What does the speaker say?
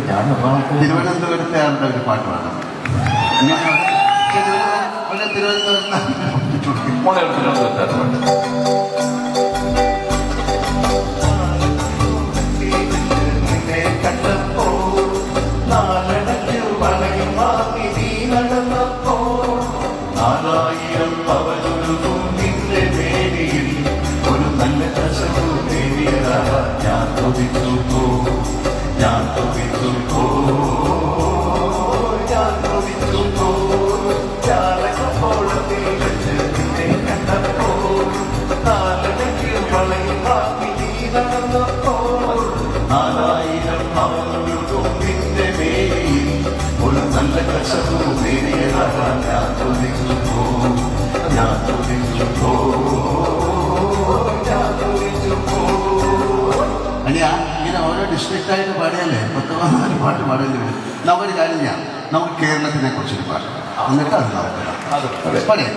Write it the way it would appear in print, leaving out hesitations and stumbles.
ഞാൻ തിരുവനന്തപുരത്തെ ആളുടെ ഒരു പാട്ട് പാടാം. ഇങ്ങനെ ഓരോ ഡിസ്ട്രിക്റ്റായിട്ട് പാടിയാലേ 10-14 പാട്ട് പാടേണ്ടി വരും. നമുക്കൊരു കാര്യം ചെയ്യാം, നമുക്ക് കേരളത്തിനെ കുറിച്ചൊരു പാട്ട് എന്നിട്ട് അത് നമുക്ക് പാടിയാൽ